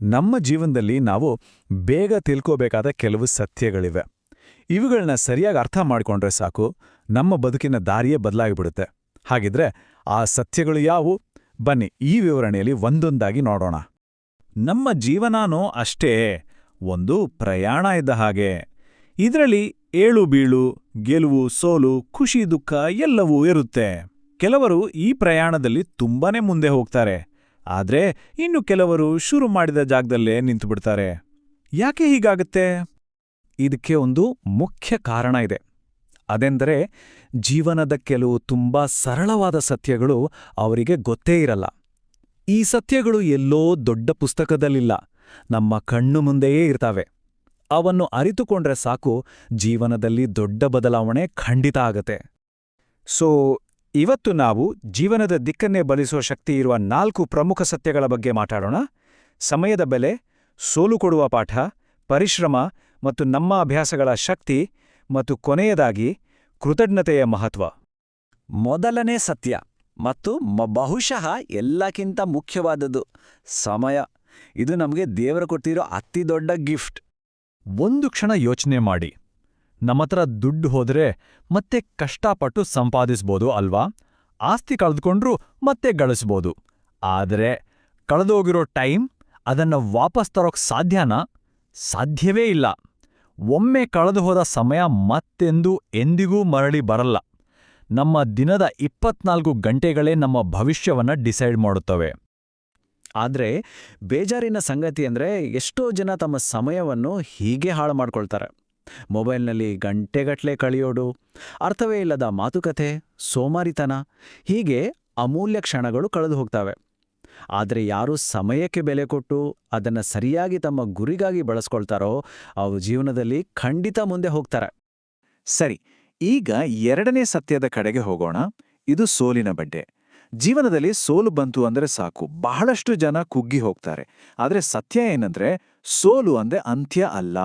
ನಮ್ಮ ಜೀವನದಲ್ಲಿ ನಾವು ಬೇಗ ತಿಳ್ಕೋಬೇಕಾದ ಕೆಲವು ಸತ್ಯಗಳಿವೆ. ಇವುಗಳನ್ನ ಸರಿಯಾಗಿ ಅರ್ಥ ಮಾಡ್ಕೊಂಡ್ರೆ ಸಾಕು, ನಮ್ಮ ಬದುಕಿನ ದಾರಿಯೇ ಬದಲಾಗಿಬಿಡುತ್ತೆ. ಹಾಗಿದ್ರೆ ಆ ಸತ್ಯಗಳು ಯಾವುವು? ಬನ್ನಿ ಈ ವಿವರಣೆಯಲ್ಲಿ ಒಂದೊಂದಾಗಿ ನೋಡೋಣ. ನಮ್ಮ ಜೀವನನೂ ಅಷ್ಟೇ ಒಂದು ಪ್ರಯಾಣ ಇದ್ದ ಹಾಗೆ. ಇದರಲ್ಲಿ ಏಳು ಬೀಳು, ಗೆಲುವು ಸೋಲು, ಖುಷಿ ದುಃಖ ಎಲ್ಲವೂ ಇರುತ್ತೆ. ಕೆಲವರು ಈ ಪ್ರಯಾಣದಲ್ಲಿ ತುಂಬಾನೇ ಮುಂದೆ ಹೋಗ್ತಾರೆ, ಆದ್ರೆ ಇನ್ನು ಕೆಲವರು ಶುರು ಮಾಡಿದ ಜಾಗದಲ್ಲೇ ನಿಂತುಬಿಡ್ತಾರೆ. ಯಾಕೆ ಹೀಗಾಗುತ್ತೆ? ಇದಕ್ಕೆ ಒಂದು ಮುಖ್ಯ ಕಾರಣ ಇದೆ. ಅದೆಂದರೆ ಜೀವನದ ಕೆಲವು ತುಂಬಾ ಸರಳವಾದ ಸತ್ಯಗಳು ಅವರಿಗೆ ಗೊತ್ತೇ ಇರಲ್ಲ. ಈ ಸತ್ಯಗಳು ಎಲ್ಲೋ ದೊಡ್ಡ ಪುಸ್ತಕದಲ್ಲಿಲ್ಲ, ನಮ್ಮ ಕಣ್ಣು ಮುಂದೆಯೇ ಇರ್ತಾವೆ. ಅವನ್ನು ಅರಿತುಕೊಂಡ್ರೆ ಸಾಕು, ಜೀವನದಲ್ಲಿ ದೊಡ್ಡ ಬದಲಾವಣೆ ಖಂಡಿತ ಆಗತ್ತೆ. ಇವತ್ತು ನಾವು ಜೀವನದ ದಿಕ್ಕನ್ನೇ ಬಲಿಸುವ ಶಕ್ತಿ ಇರುವ 4 ಪ್ರಮುಖ ಸತ್ಯಗಳ ಬಗ್ಗೆ ಮಾತಾಡೋಣ. ಸಮಯದ ಬೆಲೆ, ಸೋಲು ಕೊಡುವ ಪಾಠ, ಪರಿಶ್ರಮ ಮತ್ತು ನಮ್ಮ ಅಭ್ಯಾಸಗಳ ಶಕ್ತಿ, ಮತ್ತು ಕೊನೆಯದಾಗಿ ಕೃತಜ್ಞತೆಯ ಮಹತ್ವ. ಮೊದಲನೇ ಸತ್ಯ ಮತ್ತು ಬಹುಶಃ ಎಲ್ಲಕ್ಕಿಂತ ಮುಖ್ಯವಾದದ್ದು ಸಮಯ. ಇದು ನಮಗೆ ದೇವರು ಕೊಟ್ಟಿರೋ ಅತಿ ದೊಡ್ಡ ಗಿಫ್ಟ್. ಒಂದು ಕ್ಷಣ ಯೋಚನೆ ಮಾಡಿ. ನಮ್ಮತ್ರ ದುಡ್ಡು ಹೋದ್ರೆ ಮತ್ತೆ ಕಷ್ಟಪಟ್ಟು ಸಂಪಾದಿಸ್ಬೋದು ಅಲ್ವಾ? ಆಸ್ತಿ ಕಳೆದುಕೊಂಡ್ರೂ ಮತ್ತೆ ಗಳಿಸ್ಬೋದು. ಆದರೆ ಕಳೆದೋಗಿರೋ ಟೈಮ್, ಅದನ್ನ ವಾಪಸ್ ತರೋಕ್ ಸಾಧ್ಯನಾ? ಸಾಧ್ಯವೇ ಇಲ್ಲ. ಒಮ್ಮೆ ಕಳೆದು ಹೋದ ಸಮಯ ಮತ್ತೆಂದೂ ಎಂದಿಗೂ ಮರಳಿ ಬರಲ್ಲ. ನಮ್ಮ ದಿನದ 24 ಗಂಟೆಗಳೇ ನಮ್ಮ ಭವಿಷ್ಯವನ್ನ ಡಿಸೈಡ್ ಮಾಡುತ್ತವೆ. ಆದರೆ ಬೇಜಾರಿನ ಸಂಗತಿ ಅಂದರೆ, ಎಷ್ಟೋ ಜನ ತಮ್ಮ ಸಮಯವನ್ನು ಹೀಗೆ ಹಾಳು ಮಾಡ್ಕೊಳ್ತಾರೆ. ಮೊಬೈಲ್ನಲ್ಲಿ ಗಂಟೆಗಟ್ಟಲೆ ಕಳೆಯೋಡು, ಅರ್ಥವೇ ಇಲ್ಲದ ಮಾತುಕತೆ, ಸೋಮಾರಿತನ, ಹೀಗೆ ಅಮೂಲ್ಯ ಕ್ಷಣಗಳು ಕಳೆದು ಹೋಗ್ತವೆ. ಆದರೆ ಯಾರು ಸಮಯಕ್ಕೆ ಬೆಲೆ ಕೊಟ್ಟು ಅದನ್ನು ಸರಿಯಾಗಿ ತಮ್ಮ ಗುರಿಗಾಗಿ ಬಳಸ್ಕೊಳ್ತಾರೋ, ಅವು ಜೀವನದಲ್ಲಿ ಖಂಡಿತ ಮುಂದೆ ಹೋಗ್ತಾರೆ. ಸರಿ, ಈಗ ಎರಡನೇ ಸತ್ಯದ ಕಡೆಗೆ ಹೋಗೋಣ. ಇದು ಸೋಲಿನ ಬಡ್ಡೆ. ಜೀವನದಲ್ಲಿ ಸೋಲು ಬಂತು ಅಂದ್ರೆ ಸಾಕು, ಬಹಳಷ್ಟು ಜನ ಕುಗ್ಗಿ ಹೋಗ್ತಾರೆ. ಆದರೆ ಸತ್ಯ ಏನಂದ್ರೆ, ಸೋಲು ಅಂದ್ರೆ ಅಂತ್ಯ ಅಲ್ಲ.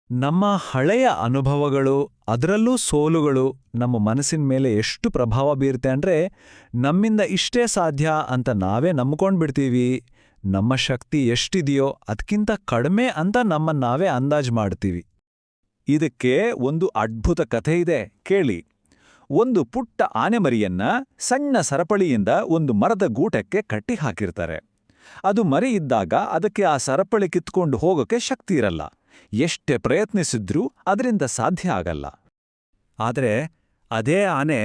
ನಮ್ಮ ಹಳೆಯ ಅನುಭವಗಳು, ಅದರಲ್ಲೂ ಸೋಲುಗಳು, ನಮ್ಮ ಮನಸ್ಸಿನ ಮೇಲೆ ಎಷ್ಟು ಪ್ರಭಾವ ಬೀರುತ್ತೆ ಅಂದ್ರೆ, ನಮ್ಮಿಂದ ಇಷ್ಟೇ ಸಾಧ್ಯ ಅಂತ ನಾವೇ ನಂಬ್ಕೊಂಡ್ಬಿಡ್ತೀವಿ. ನಮ್ಮ ಶಕ್ತಿ ಎಷ್ಟಿದೆಯೋ ಅದಕ್ಕಿಂತ ಕಡಿಮೆ ಅಂತ ನಾವೇ ಅಂದಾಜು ಮಾಡ್ತೀವಿ. ಇದಕ್ಕೆ ಒಂದು ಅದ್ಭುತ ಕಥೆ ಇದೆ, ಕೇಳಿ. ಒಂದು ಪುಟ್ಟ ಆನೆಮರಿಯನ್ನ ಸಣ್ಣ ಸರಪಳಿಯಿಂದ ಒಂದು ಮರದ ಗೂಟಕ್ಕೆ ಕಟ್ಟಿ ಹಾಕಿರ್ತಾರೆ. ಅದು ಮರಿ ಇದ್ದಾಗ ಅದಕ್ಕೆ ಆ ಸರಪಳಿ ಕಿತ್ಕೊಂಡು ಹೋಗೋಕೆ ಶಕ್ತಿ ಇರಲ್ಲ. ಎಷ್ಟೇ ಪ್ರಯತ್ನಿಸಿದ್ರೂ ಅದರಿಂದ ಸಾಧ್ಯ ಆಗಲ್ಲ. ಆದರೆ ಅದೇ ಆನೆ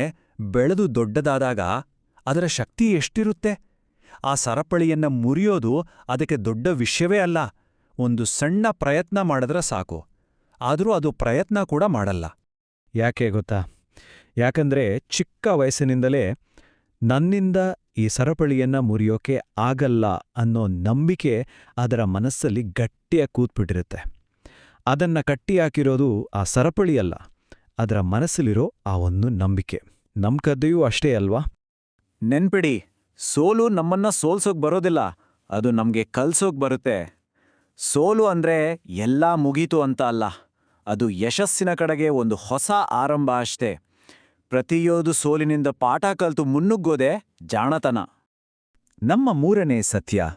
ಬೆಳೆದು ದೊಡ್ಡದಾದಾಗ ಅದರ ಶಕ್ತಿ ಎಷ್ಟಿರುತ್ತೆ? ಆ ಸರಪಳಿಯನ್ನ ಮುರಿಯೋದು ಅದಕ್ಕೆ ದೊಡ್ಡ ವಿಷಯವೇ ಅಲ್ಲ. ಒಂದು ಸಣ್ಣ ಪ್ರಯತ್ನ ಮಾಡಿದ್ರೆ ಸಾಕು. ಆದರೂ ಅದು ಪ್ರಯತ್ನ ಕೂಡ ಮಾಡಲ್ಲ. ಯಾಕೆ ಗೊತ್ತಾ? ಯಾಕಂದ್ರೆ ಚಿಕ್ಕ ವಯಸ್ಸಿನಿಂದಲೇ ನನ್ನಿಂದ ಈ ಸರಪಳಿಯನ್ನ ಮುರಿಯೋಕೆ ಆಗಲ್ಲ ಅನ್ನೋ ನಂಬಿಕೆ ಅದರ ಮನಸ್ಸಲ್ಲಿ ಗಟ್ಟಿಯಾಗಿ ಕೂತ್ಬಿಟ್ಟಿರುತ್ತೆ. ಅದನ್ನ ಕಟ್ಟಿಹಾಕಿರೋದು ಆ ಸರಪಳಿಯಲ್ಲ, ಅದರ ಮನಸ್ಸಲ್ಲಿರೋ ಆ ಒಂದು ನಂಬಿಕೆ. ನಮ್ ಕಥೆಯೂ ಅಷ್ಟೇ ಅಲ್ವಾ? ನೆನ್ಪಿಡಿ, ಸೋಲು ನಮ್ಮನ್ನ ಸೋಲ್ಸೋಕ್ ಬರೋದಿಲ್ಲ, ಅದು ನಮ್ಗೆ ಕಲ್ಸೋಕ್ ಬರುತ್ತೆ. ಸೋಲು ಅಂದ್ರೆ ಎಲ್ಲಾ ಮುಗೀತು ಅಂತ ಅಲ್ಲ, ಅದು ಯಶಸ್ಸಿನ ಕಡೆಗೆ ಒಂದು ಹೊಸ ಆರಂಭ ಅಷ್ಟೇ. ಪ್ರತಿಯೊಂದು ಸೋಲಿನಿಂದ ಪಾಠ ಕಲ್ತು ಮುನ್ನುಗ್ಗೋದೆ ಜಾಣತನ. ನಮ್ಮ ಮೂರನೇ ಸತ್ಯ,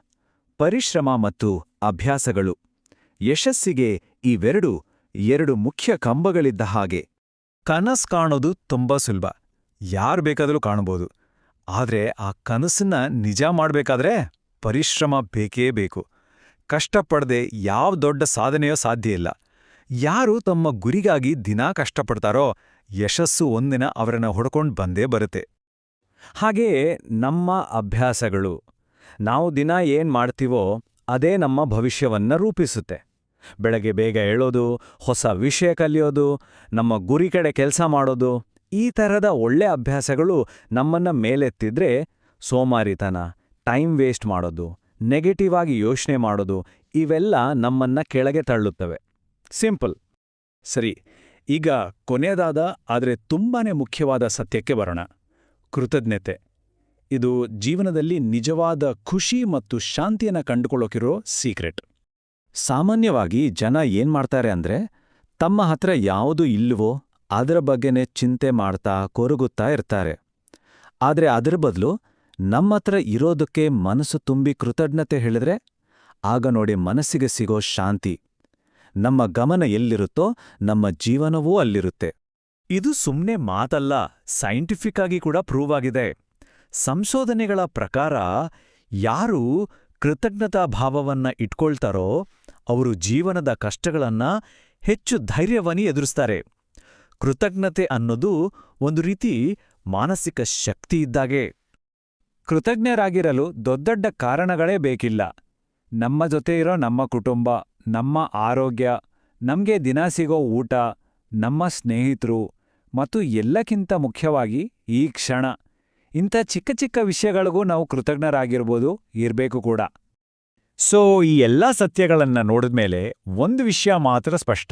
ಪರಿಶ್ರಮ ಮತ್ತು ಅಭ್ಯಾಸಗಳು. ಯಶಸ್ಸಿಗೆ ಇವೆರಡು ಎರಡು ಮುಖ್ಯ ಕಂಬಗಳಿದ್ದ ಹಾಗೆ. ಕನಸು ಕಾಣೋದು ತುಂಬಾ ಸುಲಭ, ಯಾರು ಬೇಕಾದರೂ ಕಾಣಬಹುದು. ಆದ್ರೆ ಆ ಕನಸನ್ನ ನಿಜ ಮಾಡ್ಬೇಕಾದ್ರೆ ಪರಿಶ್ರಮ ಬೇಕೇ ಬೇಕು. ಕಷ್ಟಪಡದೆ ಯಾವ ದೊಡ್ಡ ಸಾಧನೆಯೋ ಸಾಧ್ಯ ಇಲ್ಲ. ಯಾರು ತಮ್ಮ ಗುರಿಗಾಗಿ ದಿನಾ ಕಷ್ಟಪಡ್ತಾರೋ ಯಶಸ್ಸು ಒಂದಿನ ಅವರನ್ನ ಹೊಡ್ಕೊಂಡು ಬಂದೇ ಬರುತ್ತೆ. ಹಾಗೆಯೇ ನಮ್ಮ ಅಭ್ಯಾಸಗಳು. ನಾವು ದಿನ ಏನ್ ಮಾಡ್ತೀವೋ ಅದೇ ನಮ್ಮ ಭವಿಷ್ಯವನ್ನ ರೂಪಿಸುತ್ತೆ. ಬೆಳಗ್ಗೆ ಬೇಗ ಏಳೋದು, ಹೊಸ ವಿಷಯ ಕಲಿಯೋದು, ನಮ್ಮ ಗುರಿ ಕಡೆ ಕೆಲಸ ಮಾಡೋದು, ಈ ಥರದ ಒಳ್ಳೆ ಅಭ್ಯಾಸಗಳು ನಮ್ಮನ್ನ ಮೇಲೆತ್ತಿದ್ರೆ, ಸೋಮಾರಿತನ, ಟೈಮ್ ವೇಸ್ಟ್ ಮಾಡೋದು, ನೆಗೆಟಿವ್ ಆಗಿ ಯೋಚನೆ ಮಾಡೋದು, ಇವೆಲ್ಲ ನಮ್ಮನ್ನ ಕೆಳಗೆ ತಳ್ಳುತ್ತವೆ. ಸಿಂಪಲ್. ಸರಿ, ಈಗ ಕೊನೆಯದಾದ ಆದರೆ ತುಂಬಾನೇ ಮುಖ್ಯವಾದ ಸತ್ಯಕ್ಕೆ ಬರೋಣ. ಕೃತಜ್ಞತೆ. ಇದು ಜೀವನದಲ್ಲಿ ನಿಜವಾದ ಖುಷಿ ಮತ್ತು ಶಾಂತಿಯನ್ನು ಕಂಡುಕೊಳ್ಳೋಕಿರೋ ಸೀಕ್ರೆಟ್. ಸಾಮಾನ್ಯವಾಗಿ ಜನ ಏನ್ಮಾಡ್ತಾರೆ ಅಂದ್ರೆ, ತಮ್ಮ ಹತ್ರ ಯಾವುದು ಇಲ್ವೋ ಅದರ ಬಗ್ಗೆನೇ ಚಿಂತೆ ಮಾಡ್ತಾ ಕೊರಗುತ್ತಾ ಇರ್ತಾರೆ. ಆದ್ರೆ ಅದರ ಬದಲು ನಮ್ಮತ್ರ ಇರೋದಕ್ಕೆ ಮನಸ್ಸು ತುಂಬಿ ಕೃತಜ್ಞತೆ ಹೇಳಿದ್ರೆ ಆಗ ನೋಡಿ ಮನಸ್ಸಿಗೆ ಸಿಗೋ ಶಾಂತಿ. ನಮ್ಮ ಗಮನ ಎಲ್ಲಿರುತ್ತೋ ನಮ್ಮ ಜೀವನವೂ ಅಲ್ಲಿರುತ್ತೆ. ಇದು ಸುಮ್ನೆ ಮಾತಲ್ಲ, ಸೈಂಟಿಫಿಕ್ ಆಗಿ ಕೂಡ ಪ್ರೂವ್ ಆಗಿದೆ. ಸಂಶೋಧನೆಗಳ ಪ್ರಕಾರ ಯಾರು ಕೃತಜ್ಞತಾ ಭಾವವನ್ನ ಇಟ್ಕೊಳ್ತಾರೋ ಅವರು ಜೀವನದ ಕಷ್ಟಗಳನ್ನ ಹೆಚ್ಚು ಧೈರ್ಯವಾಗಿ ಎದುರಿಸ್ತಾರೆ. ಕೃತಜ್ಞತೆ ಅನ್ನೋದು ಒಂದು ರೀತಿ ಮಾನಸಿಕ ಶಕ್ತಿ ಇದ್ದಾಗೆ. ಕೃತಜ್ಞರಾಗಿರಲು ದೊಡ್ಡ ಕಾರಣಗಳೇ ಬೇಕಿಲ್ಲ. ನಮ್ಮ ಜೊತೆ ಇರೋ ನಮ್ಮ ಕುಟುಂಬ, ನಮ್ಮ ಆರೋಗ್ಯ, ನಮ್ಗೆ ದಿನ ಸಿಗೋ ಊಟ, ನಮ್ಮ ಸ್ನೇಹಿತರು ಮತ್ತು ಎಲ್ಲಕ್ಕಿಂತ ಮುಖ್ಯವಾಗಿ ಈ ಕ್ಷಣ, ಇಂಥ ಚಿಕ್ಕ ಚಿಕ್ಕ ವಿಷಯಗಳಿಗೂ ನಾವು ಕೃತಜ್ಞರಾಗಿರ್ಬೋದು, ಇರಬೇಕು ಕೂಡ. ಸೊ ಈ ಎಲ್ಲ ಸತ್ಯಗಳನ್ನ ನೋಡಿದ್ಮೇಲೆ ಒಂದು ವಿಷಯ ಮಾತ್ರ ಸ್ಪಷ್ಟ: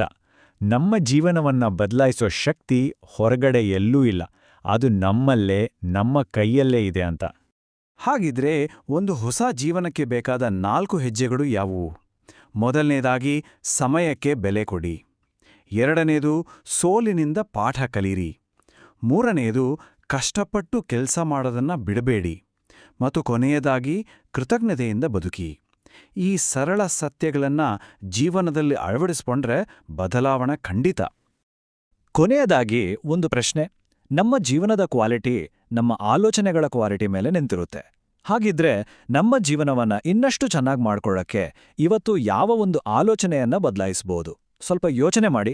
ನಮ್ಮ ಜೀವನವನ್ನ ಬದಲಾಯಿಸೋ ಶಕ್ತಿ ಹೊರಗಡೆ ಎಲ್ಲೂ ಇಲ್ಲ, ಅದು ನಮ್ಮಲ್ಲೇ, ನಮ್ಮ ಕೈಯಲ್ಲೇ ಇದೆ ಅಂತ. ಹಾಗಿದ್ರೆ ಒಂದು ಹೊಸ ಜೀವನಕ್ಕೆ ಬೇಕಾದ 4 ಹೆಜ್ಜೆಗಳು ಯಾವುವು? ಮೊದಲನೇದಾಗಿ ಸಮಯಕ್ಕೆ ಬೆಲೆ ಕೊಡಿ. ಎರಡನೇದು ಸೋಲಿನಿಂದ ಪಾಠ ಕಲೀರಿ. ಮೂರನೇದು ಕಷ್ಟಪಟ್ಟು ಕೆಲಸ ಮಾಡೋದನ್ನ ಬಿಡಬೇಡಿ. ಮತ್ತು ಕೊನೆಯದಾಗಿ ಕೃತಜ್ಞತೆಯಿಂದ ಬದುಕಿ. ಈ ಸರಳ ಸತ್ಯಗಳನ್ನ ಜೀವನದಲ್ಲಿ ಅಳವಡಿಸ್ಕೊಂಡ್ರೆ ಬದಲಾವಣೆ ಖಂಡಿತ. ಕೊನೆಯದಾಗಿ ಒಂದು ಪ್ರಶ್ನೆ: ನಮ್ಮ ಜೀವನದ ಕ್ವಾಲಿಟಿ ನಮ್ಮ ಆಲೋಚನೆಗಳ ಕ್ವಾಲಿಟಿ ಮೇಲೆ ನಿಂತಿರುತ್ತೆ. ಹಾಗಿದ್ರೆ ನಮ್ಮ ಜೀವನವನ್ನ ಇನ್ನಷ್ಟು ಚೆನ್ನಾಗಿ ಮಾಡ್ಕೊಳ್ಳೋಕ್ಕೆ ಇವತ್ತು ಯಾವ ಒಂದು ಆಲೋಚನೆಯನ್ನ ಬದಲಾಯಿಸಬಹುದು? ಸ್ವಲ್ಪ ಯೋಚನೆ ಮಾಡಿ.